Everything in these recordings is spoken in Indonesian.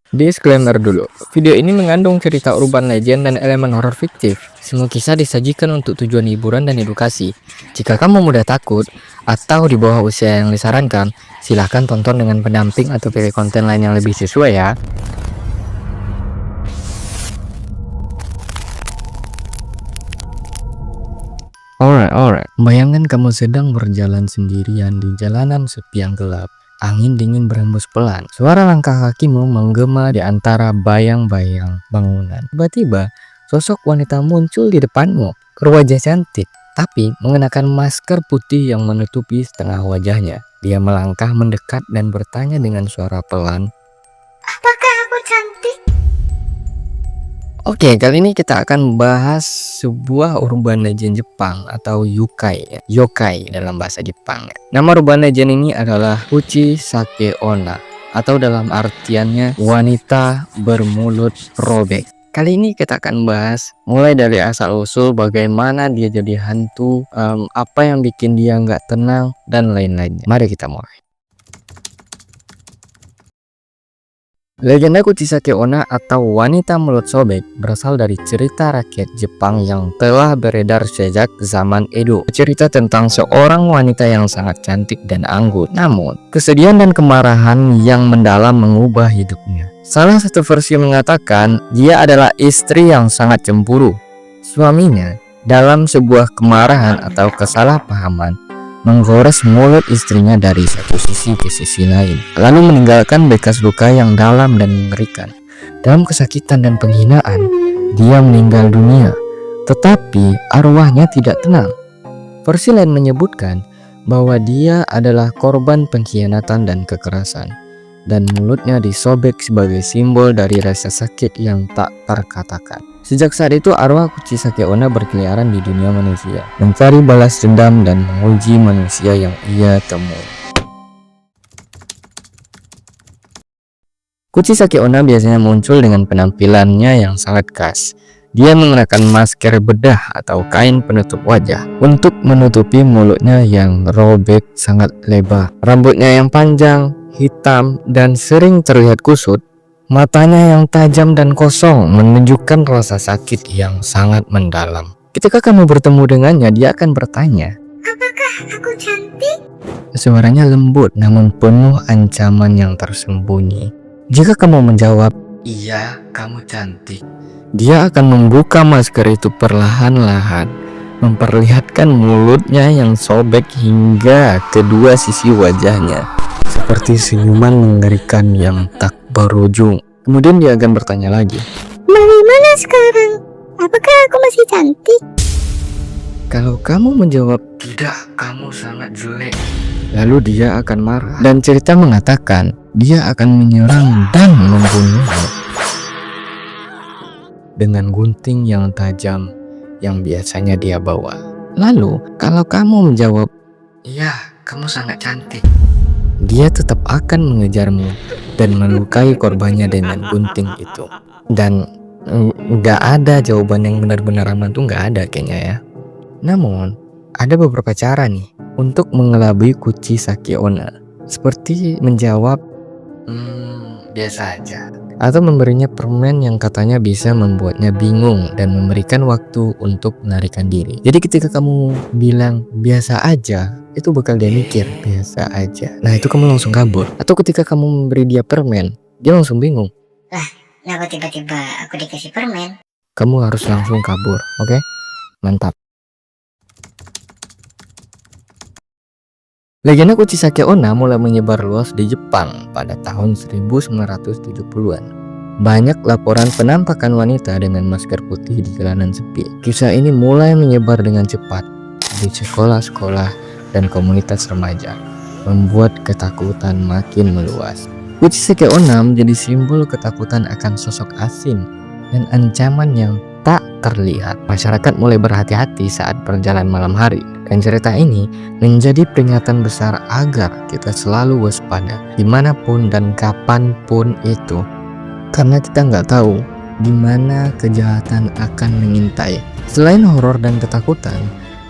Disclaimer dulu, video ini mengandung cerita urban legend dan elemen horor fiktif. Semua kisah disajikan untuk tujuan hiburan dan edukasi. Jika kamu mudah takut atau di bawah usia yang disarankan, silahkan tonton dengan pendamping atau pilih konten lain yang lebih sesuai ya. Alright. Bayangkan kamu sedang berjalan sendirian di jalanan sepi yang gelap. Angin dingin berhembus pelan. Suara langkah kakimu menggema di antara bayang-bayang bangunan. Tiba-tiba, sosok wanita muncul di depanmu. Berwajah cantik, tapi mengenakan masker putih yang menutupi setengah wajahnya. Dia melangkah mendekat dan bertanya dengan suara pelan. Apakah aku cantik? Oke, kali ini kita akan bahas sebuah urban legend Jepang atau yokai dalam bahasa Jepang. Nama urban legend ini adalah Kuchisake Onna atau dalam artiannya wanita bermulut robek. Kali ini kita akan bahas mulai dari asal usul bagaimana dia jadi hantu, apa yang bikin dia nggak tenang dan lain-lainnya. Mari kita mulai. Legenda Kuchisake Onna atau wanita mulut sobek berasal dari cerita rakyat Jepang yang telah beredar sejak zaman Edo. Cerita tentang seorang wanita yang sangat cantik dan anggun. Namun, kesedihan dan kemarahan yang mendalam mengubah hidupnya. Salah satu versi mengatakan dia adalah istri yang sangat cemburu. Suaminya, dalam sebuah kemarahan atau kesalahpahaman, menggores mulut istrinya dari satu sisi ke sisi lain, lalu meninggalkan bekas luka yang dalam dan mengerikan. Dalam kesakitan dan penghinaan, dia meninggal dunia, tetapi arwahnya tidak tenang. Versi lain menyebutkan bahwa dia adalah korban pengkhianatan dan kekerasan, dan mulutnya disobek sebagai simbol dari rasa sakit yang tak terkatakan. Sejak saat itu, arwah Kuchisake Onna berkeliaran di dunia manusia, mencari balas dendam dan menguji manusia yang ia temui. Kuchisake Onna biasanya muncul dengan penampilannya yang sangat khas. Dia mengenakan masker bedah atau kain penutup wajah untuk menutupi mulutnya yang robek sangat lebar. Rambutnya yang panjang, hitam, dan sering terlihat kusut. Matanya yang tajam dan kosong menunjukkan rasa sakit yang sangat mendalam. Ketika kamu bertemu dengannya, dia akan bertanya, Apakah aku cantik? Suaranya lembut namun penuh ancaman yang tersembunyi. Jika kamu menjawab, iya, kamu cantik, dia akan membuka masker itu perlahan-lahan, memperlihatkan mulutnya yang sobek hingga kedua sisi wajahnya, seperti senyuman mengerikan yang tak berujung. Kemudian dia akan bertanya lagi, Bagaimana sekarang? Apakah aku masih cantik? kalau kamu menjawab tidak, kamu sangat jelek, lalu dia akan marah. Dan cerita mengatakan dia akan menyerang dan membunuhmu dengan gunting yang tajam yang biasanya dia bawa. Lalu kalau kamu menjawab iya, kamu sangat cantik, dia tetap akan mengejarmu dan melukai korbannya dengan gunting itu. Dan nggak ada jawaban yang benar-benar aman tuh, nggak ada kayaknya ya. Namun ada beberapa cara nih untuk mengelabui Kuchisake Onna, seperti menjawab biasa aja, atau memberinya permen yang katanya bisa membuatnya bingung dan memberikan waktu untuk melarikan diri. Jadi ketika kamu bilang biasa aja, itu bakal dia mikir biasa aja. Nah itu kamu langsung kabur. Atau ketika kamu memberi dia permen, dia langsung bingung. Kenapa tiba-tiba aku dikasih permen? Kamu harus langsung kabur, oke? Mantap. Legenda Kuchisake Onna mulai menyebar luas di Jepang pada tahun 1970-an. Banyak laporan penampakan wanita dengan masker putih di jalanan sepi. Kisah ini mulai menyebar dengan cepat di sekolah-sekolah dan komunitas remaja, membuat ketakutan makin meluas. Kuchisake Onna menjadi simbol ketakutan akan sosok asing dan ancaman yang tak terlihat. Masyarakat mulai berhati-hati saat berjalan malam hari, dan cerita ini menjadi peringatan besar agar kita selalu waspada dimanapun dan kapanpun itu, karena kita nggak tahu di mana kejahatan akan mengintai. Selain horor dan ketakutan,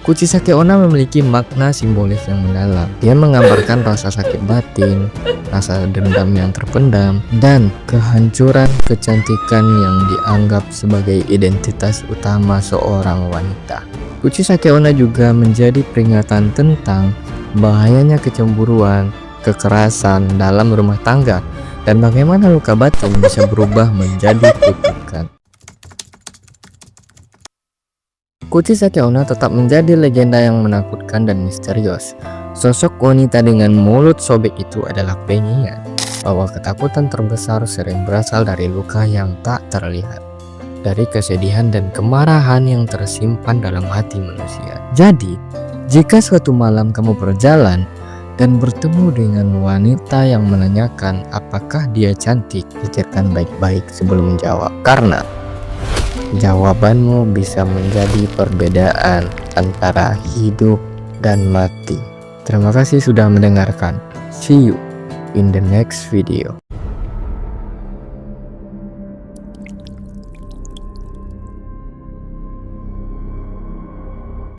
Kuchisake Onna memiliki makna simbolis yang mendalam. Dia menggambarkan rasa sakit batin, rasa dendam yang terpendam, dan kehancuran kecantikan yang dianggap sebagai identitas utama seorang wanita. Kuchisake Onna juga menjadi peringatan tentang bahayanya kecemburuan, kekerasan dalam rumah tangga, dan bagaimana luka batin bisa berubah menjadi kutukan. Kuchisake Onna tetap menjadi legenda yang menakutkan dan misterius. Sosok wanita dengan mulut sobek itu adalah pengingat bahwa ketakutan terbesar sering berasal dari luka yang tak terlihat, dari kesedihan dan kemarahan yang tersimpan dalam hati manusia. Jadi, jika suatu malam kamu berjalan dan bertemu dengan wanita yang menanyakan apakah dia cantik, pikirkan baik-baik sebelum menjawab, karena jawabanmu bisa menjadi perbedaan antara hidup dan mati. Terima kasih sudah mendengarkan. See you in the next video.